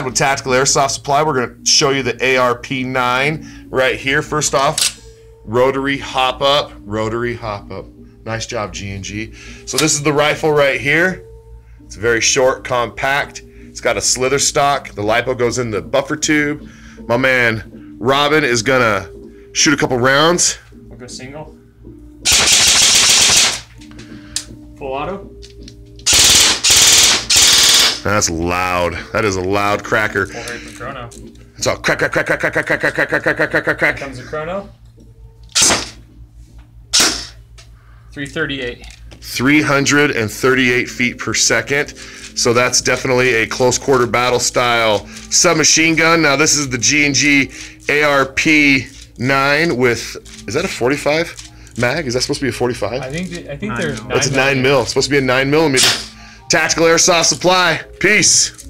With Tactical Airsoft Supply, we're going to show you the ARP9 right here. First off, rotary hop up, rotary hop up. Nice job, G&G. So this is the rifle right here. It's very short, compact. It's got a slither stock. The lipo goes in the buffer tube. My man Robin is gonna shoot a couple rounds. We'll go single. Full auto. That's loud. That is a loud cracker. Full rate from chrono. It's all crack, crack, crack, crack, crack, crack, crack, crack, crack, crack, crack, crack, crack. Here comes the chrono. 338. 338 feet per second. So that's definitely a close quarter battle style submachine gun. Now this is the G&G ARP9 with, is that a 45 mag? Is that supposed to be a 45? I think there's 9. It's a 9 mil. It's supposed to be a 9mm. Tactical Airsoft Supply. Peace.